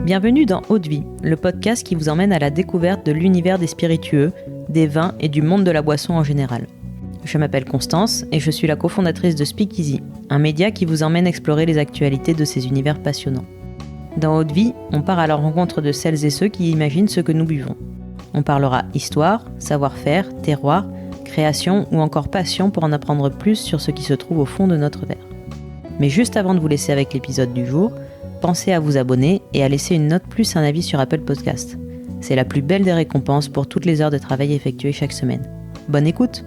Bienvenue dans Eau de Vie, le podcast qui vous emmène à la découverte de l'univers des spiritueux, des vins et du monde de la boisson en général. Je m'appelle Constance et je suis la cofondatrice de Speakeasy, un média qui vous emmène explorer les actualités de ces univers passionnants. Dans Eau de Vie, on part à la rencontre de celles et ceux qui imaginent ce que nous buvons. On parlera histoire, savoir-faire, terroir, création ou encore passion pour en apprendre plus sur ce qui se trouve au fond de notre verre. Mais juste avant de vous laisser avec l'épisode du jour, pensez à vous abonner et à laisser une note plus un avis sur Apple Podcast. C'est la plus belle des récompenses pour toutes les heures de travail effectuées chaque semaine. Bonne écoute!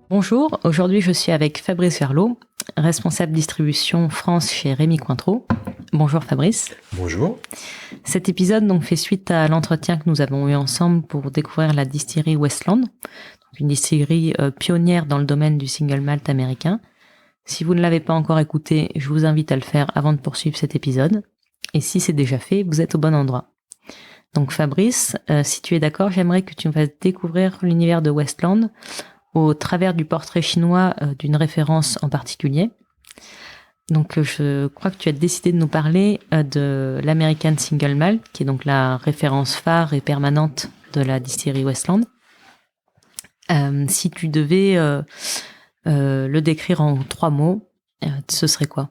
Bonjour, aujourd'hui je suis avec Fabrice Verlot, responsable distribution France chez Rémy Cointreau. Bonjour Fabrice. Bonjour. Cet épisode donc fait suite à l'entretien que nous avons eu ensemble pour découvrir la distillerie Westland, une distillerie pionnière dans le domaine du single malt américain. Si vous ne l'avez pas encore écouté, je vous invite à le faire avant de poursuivre cet épisode. Et si c'est déjà fait, vous êtes au bon endroit. Donc Fabrice, si tu es d'accord, j'aimerais que tu me fasses découvrir l'univers de Westland au travers du portrait chinois d'une référence en particulier. Donc je crois que tu as décidé de nous parler de l'American Single Malt, qui est donc la référence phare et permanente de la distillerie Westland. Si tu devais le décrire en 3 mots, ce serait quoi ?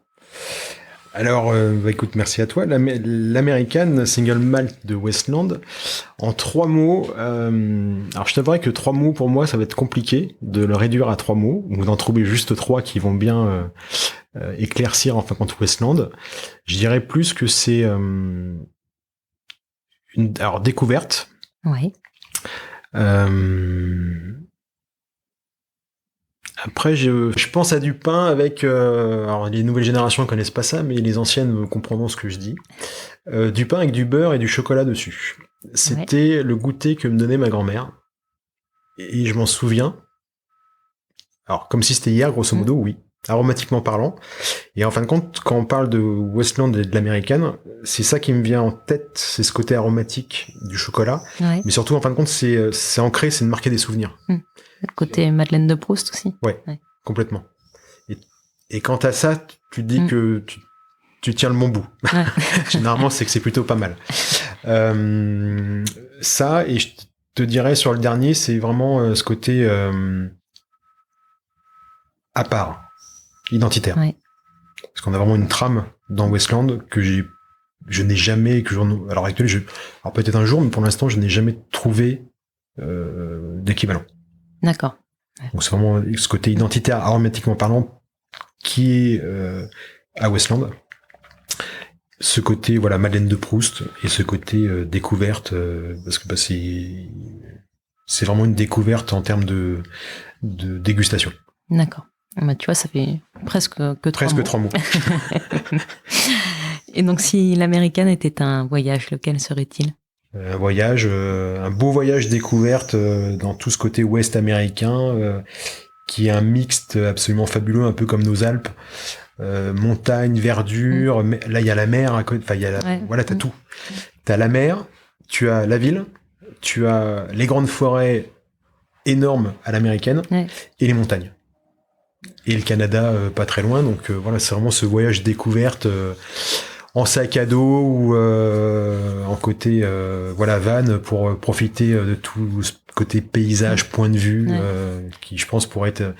Alors, écoute, merci à toi. L'American Single Malt de Westland, en 3 mots, alors je t'avouerai que 3 mots, pour moi, ça va être compliqué de le réduire à 3 mots, ou d'en trouver juste 3 qui vont bien éclaircir, en fin de compte, Westland. Je dirais plus que c'est alors, découverte. Oui. Après, je pense à du pain avec... alors, les nouvelles générations ne connaissent pas ça, mais les anciennes comprendront ce que je dis. Du pain avec du beurre et du chocolat dessus. C'était le goûter que me donnait ma grand-mère. Et je m'en souviens. Alors, comme si c'était hier, grosso modo, oui. Aromatiquement parlant. Et en fin de compte, quand on parle de Westland et de l'américaine, c'est ça qui me vient en tête, c'est ce côté aromatique du chocolat. Ouais. Mais surtout, en fin de compte, c'est ancré, c'est de marquer des souvenirs. Le côté Madeleine de Proust aussi. Ouais. Complètement. Et quant à ça, tu te dis que tu tiens le bon bout. Ouais. Généralement, c'est que c'est plutôt pas mal. Ça, et je te dirais sur le dernier, c'est vraiment ce côté à part. Identitaire. Ouais. Parce qu'on a vraiment une trame dans Westland que je n'ai jamais, à l'heure actuelle, alors peut-être un jour, mais pour l'instant, je n'ai jamais trouvé d'équivalent. D'accord. Ouais. Donc c'est vraiment ce côté identitaire, aromatiquement parlant, qui est à Westland. Ce côté, voilà, Madeleine de Proust, et ce côté découverte, parce que c'est vraiment une découverte en termes de dégustation. D'accord. Bah, tu vois, ça fait presque 3 mots. Et donc, si l'américaine était un voyage, lequel serait-il ? Un voyage, un beau voyage découverte dans tout ce côté ouest américain, qui est un mixte absolument fabuleux, un peu comme nos Alpes. Montagne, verdure, là il y a la mer à côté, enfin il y a voilà, t'as tout. T'as la mer, tu as la ville, tu as les grandes forêts énormes à l'américaine et les montagnes. Et le Canada pas très loin, donc voilà, c'est vraiment ce voyage découverte en sac à dos ou en côté voilà, van, pour profiter de tout ce côté paysage, point de vue, qui je pense pourrait être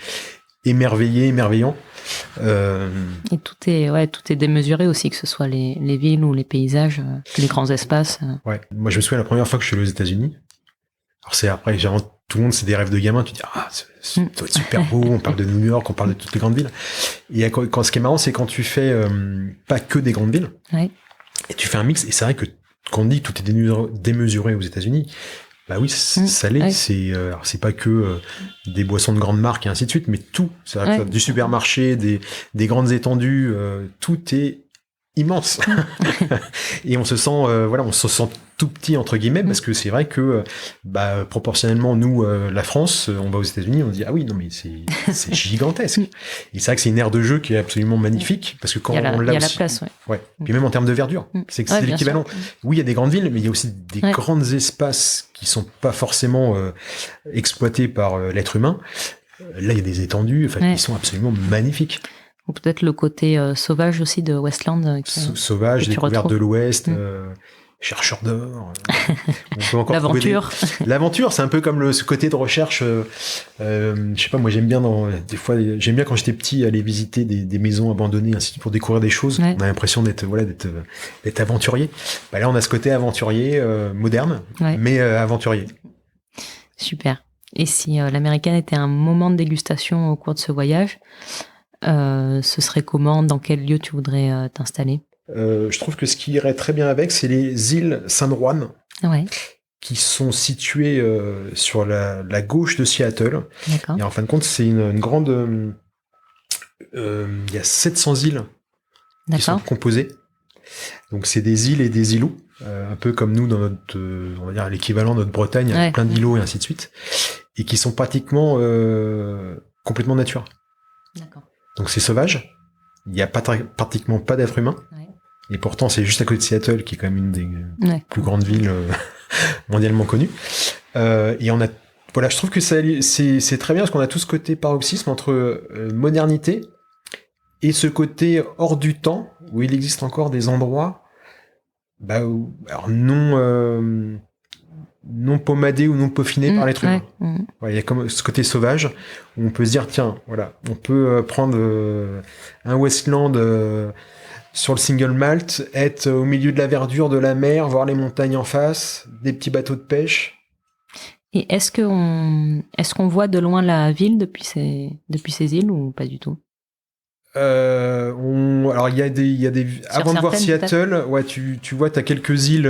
émerveillant. Et tout est démesuré aussi, que ce soit les villes ou les paysages, les grands espaces. Ouais. Moi je me souviens la première fois que je suis allé aux États-Unis. Alors c'est après, généralement, tout le monde, c'est des rêves de gamin. Tu te dis, ça doit être super beau. On parle de New York, on parle de toutes les grandes villes. Et ce qui est marrant, c'est quand tu fais pas que des grandes villes, et tu fais un mix. Et c'est vrai que quand on dit que tout est démesuré aux États-Unis, bah oui, ça l'est. C'est pas que des boissons de grandes marques et ainsi de suite, mais tout. C'est du supermarché, des grandes étendues, tout est immense. Et on se sent, on se sent tout petit entre guillemets, parce que c'est vrai que, proportionnellement, nous, la France, on va aux États-Unis, on se dit ah oui, non mais c'est gigantesque. Et c'est vrai que c'est une aire de jeu qui est absolument magnifique, parce que quand on l'a il y a aussi, la place, ouais. Puis même en termes de verdure, c'est que c'est l'équivalent. Oui, il y a des grandes villes, mais il y a aussi des grands espaces qui sont pas forcément exploités par l'être humain. Là, il y a des étendues, qui sont absolument magnifiques. Ou peut-être le côté sauvage aussi de Westland. Sauvage, découverte de l'Ouest, chercheur d'or. On peut encore l'aventure. L'aventure, c'est un peu comme ce côté de recherche. Je sais pas, moi j'aime bien j'aime bien quand j'étais petit aller visiter des maisons abandonnées ainsi pour découvrir des choses. On a l'impression d'être aventurier. Là, on a ce côté aventurier moderne, mais aventurier. Super. Et si l'américaine était un moment de dégustation au cours de ce voyage, ce serait comment, dans quel lieu tu voudrais t'installer? Je trouve que ce qui irait très bien avec, c'est les îles San Juan, qui sont situées sur la gauche de Seattle. D'accord. Et en fin de compte, c'est une grande... il y a 700 îles qui sont composées. Donc c'est des îles et des îlots, un peu comme nous dans notre, on va dire l'équivalent de notre Bretagne, avec plein d'îlots et ainsi de suite, et qui sont pratiquement complètement nature. D'accord. Donc c'est sauvage, il n'y a pratiquement pas d'être humain, et pourtant c'est juste à côté de Seattle, qui est quand même une des plus grandes villes mondialement connues. Et on a, je trouve que c'est très bien, parce qu'on a tout ce côté paroxysme entre modernité et ce côté hors du temps, où il existe encore des endroits non pommadés ou non peaufinés par l'être humain. Il y a comme ce côté sauvage, où on peut se dire, tiens, on peut prendre un Westland sur le single malt, être au milieu de la verdure de la mer, voir les montagnes en face, des petits bateaux de pêche. Et est-ce qu'on voit de loin la ville depuis ces îles, ou pas du tout? Alors il y a des avant de voir Seattle, tu vois, t'as quelques îles,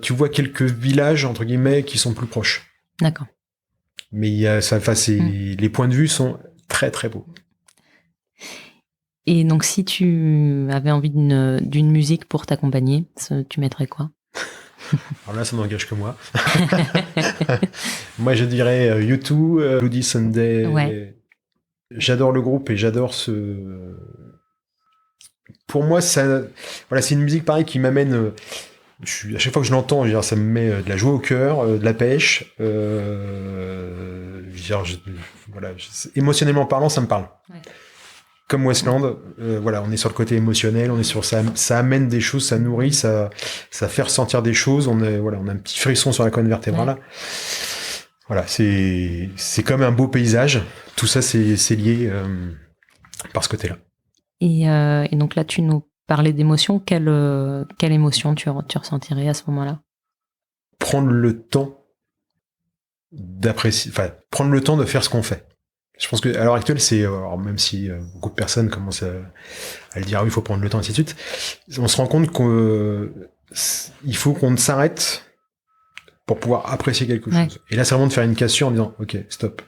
tu vois quelques villages entre guillemets qui sont plus proches. D'accord. Mais les points de vue sont très très beaux. Et donc si tu avais envie d'une musique pour t'accompagner, tu mettrais quoi? Alors là, ça n'engage que moi. Moi, je dirais U2, Bloody Sunday. J'adore le groupe et j'adore Pour moi, c'est une musique pareil qui m'amène. À chaque fois que je l'entends, ça me met de la joie au cœur, de la pêche. Émotionnellement parlant, ça me parle. Comme Westland, on est sur le côté émotionnel, on est sur ça amène des choses, ça nourrit, ça fait ressentir des choses. On a un petit frisson sur la colonne vertébrale. Voilà, c'est comme un beau paysage. Tout ça, c'est lié par ce côté-là. Et donc là, tu nous parlais d'émotion. Quelle émotion tu ressentirais à ce moment-là? Prendre le temps d'apprécier, prendre le temps de faire ce qu'on fait. Je pense que à l'heure actuelle, même si beaucoup de personnes commencent à le dire, oui, il faut prendre le temps, ainsi de suite, on se rend compte qu'il faut qu'on s'arrête pour pouvoir apprécier quelque chose. Et là, c'est vraiment de faire une cassure en disant, ok, stop.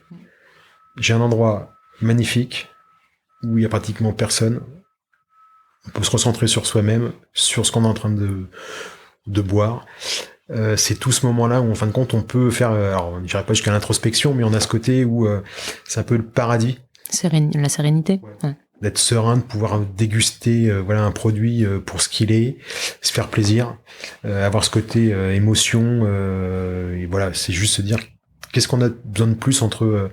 J'ai un endroit magnifique où il y a pratiquement personne. On peut se recentrer sur soi-même, sur ce qu'on est en train de boire. C'est tout ce moment-là où, en fin de compte, on peut faire... alors, on n'irait pas jusqu'à l'introspection, mais on a ce côté où c'est un peu le paradis. La sérénité. D'être serein, de pouvoir déguster un produit pour ce qu'il est, se faire plaisir, avoir ce côté émotion. Et c'est juste se dire qu'est-ce qu'on a besoin de plus entre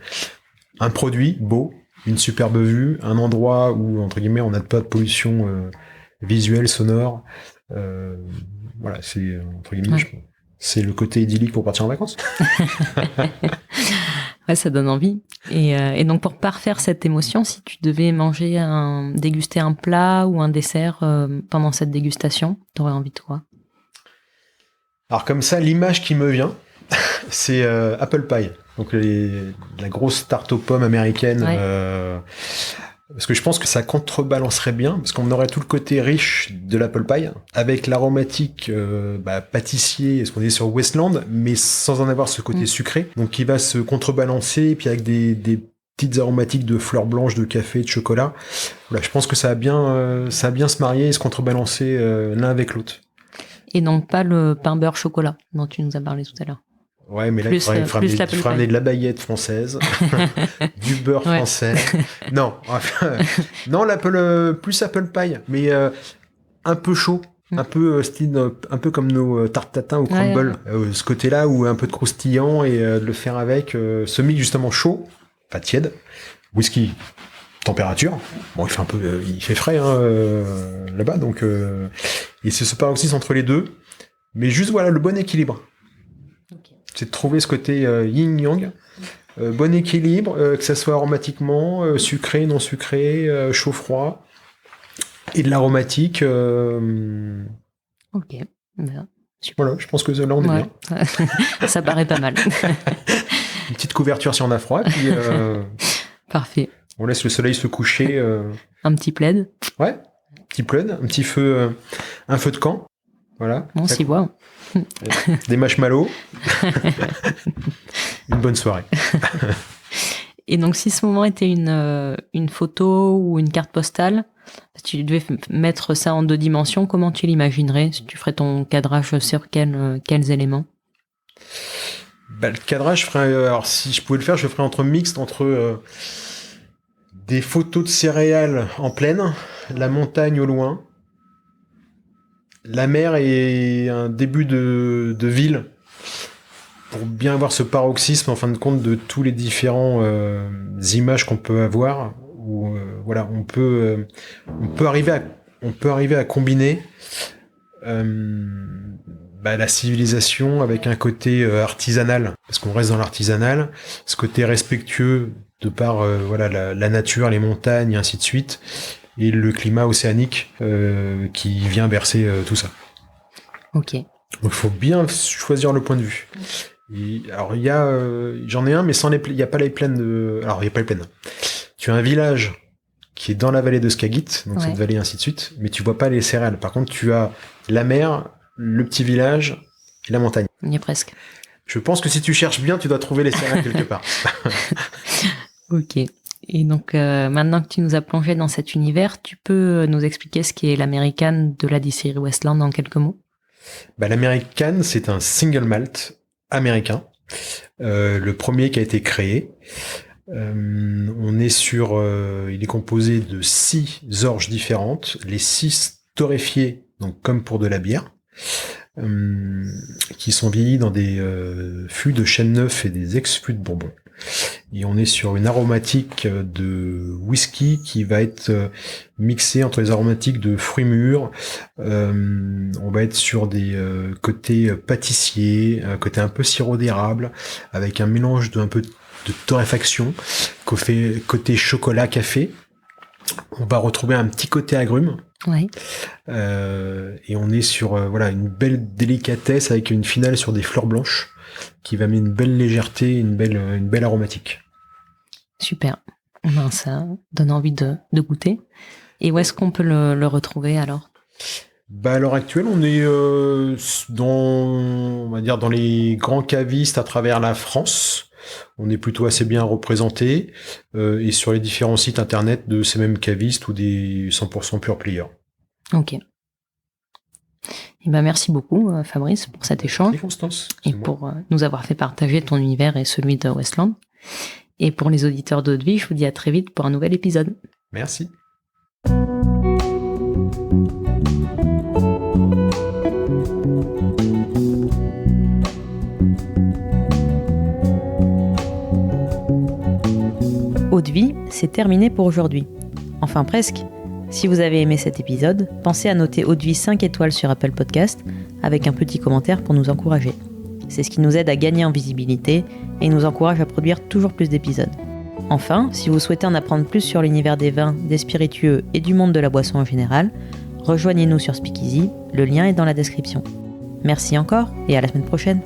un produit beau, une superbe vue, un endroit où, entre guillemets, on n'a pas de pollution visuelle, sonore. C'est, entre guillemets, c'est le côté idyllique pour partir en vacances. Ça donne envie. Et donc, pour parfaire cette émotion, si tu devais déguster un plat ou un dessert pendant cette dégustation, t'aurais envie de quoi? Alors, comme ça, l'image qui me vient, c'est Apple Pie. Donc, la grosse tarte aux pommes américaine. Parce que je pense que ça contrebalancerait bien, parce qu'on aurait tout le côté riche de l'apple pie, avec l'aromatique pâtissier, est-ce qu'on est sur Westland, mais sans en avoir ce côté sucré, donc qui va se contrebalancer, et puis avec des petites aromatiques de fleurs blanches, de café, de chocolat. Voilà, je pense que ça a bien se marier et se contrebalancer l'un avec l'autre. Et donc pas le pain beurre chocolat dont tu nous as parlé tout à l'heure. Ouais, mais là, il faudrait amener de la baguette française, du beurre français. Non, non, plus apple pie, mais un peu chaud, un peu style, un peu comme nos tartes tatin au crumble. Ce côté-là où un peu de croustillant et de le faire avec ce mix justement chaud, pas tiède, whisky, température. Bon, il fait frais là-bas, donc et c'est ce paroxysme entre les deux, mais juste voilà le bon équilibre. C'est de trouver ce côté yin-yang, bon équilibre, que ça soit aromatiquement, sucré, non sucré, chaud-froid, et de l'aromatique. Ok, bien. Voilà, je pense que là on est bien. Ça paraît pas mal. Une petite couverture si on a froid, puis parfait. On laisse le soleil se coucher. Un petit plaid. Ouais, petit plaid, un petit feu, un feu de camp. Voilà. On s'y voit. Des marshmallows. Une bonne soirée. Et donc, si ce moment était une photo ou une carte postale, si tu devais mettre ça en 2 dimensions, comment tu l'imaginerais? Tu ferais ton cadrage sur quels éléments? Le cadrage, alors si je pouvais le faire, je le ferais mixte entre des photos de céréales en plaine, la montagne au loin, la mer et un début de ville, pour bien avoir ce paroxysme en fin de compte de tous les différents images qu'on peut avoir, où voilà, on peut arriver à combiner la civilisation avec un côté artisanal, parce qu'on reste dans l'artisanal, ce côté respectueux de par la nature, les montagnes et ainsi de suite, et le climat océanique qui vient bercer tout ça. Ok. Donc il faut bien choisir le point de vue. Et, alors il y a, j'en ai un, mais il n'y a pas les plaines. Alors il n'y a pas les plaines. Tu as un village qui est dans la vallée de Skagit, donc cette vallée ainsi de suite, mais tu vois pas les céréales. Par contre, tu as la mer, le petit village et la montagne. On y est presque. Je pense que si tu cherches bien, tu dois trouver les céréales quelque part. Ok. Et donc, maintenant que tu nous as plongé dans cet univers, tu peux nous expliquer ce qu'est l'American de la distillerie Westland en quelques mots? L'American, c'est un single malt américain, le premier qui a été créé. On est il est composé de 6 orges différentes, les 6 torréfiées, donc comme pour de la bière, qui sont vieillis dans des fûts de chêne neuf et des ex-fûts de bourbon. Et on est sur une aromatique de whisky qui va être mixée entre les aromatiques de fruits mûrs. On va être sur des côtés pâtissiers, un côté un peu sirop d'érable, avec un mélange un peu de torréfaction, côté chocolat, café. On va retrouver un petit côté agrumes. Ouais. Et on est sur une belle délicatesse avec une finale sur des fleurs blanches qui va mettre une belle légèreté, une belle aromatique. Super. Ça donne envie de goûter. Et où est-ce qu'on peut le retrouver alors? À l'heure actuelle, on est dans les grands cavistes à travers la France. On est plutôt assez bien représenté et sur les différents sites internet de ces mêmes cavistes ou des 100% pure players. Ok. Merci beaucoup Fabrice pour cet échange et pour nous avoir fait partager ton univers et celui de Westland. Et pour les auditeurs d'Eau de Vie, je vous dis à très vite pour un nouvel épisode. Merci. Eau de Vie, c'est terminé pour aujourd'hui. Enfin presque. Si vous avez aimé cet épisode, pensez à noter Eau de Vie 5 étoiles sur Apple Podcast avec un petit commentaire pour nous encourager. C'est ce qui nous aide à gagner en visibilité et nous encourage à produire toujours plus d'épisodes. Enfin, si vous souhaitez en apprendre plus sur l'univers des vins, des spiritueux et du monde de la boisson en général, rejoignez-nous sur Speakeasy, le lien est dans la description. Merci encore et à la semaine prochaine.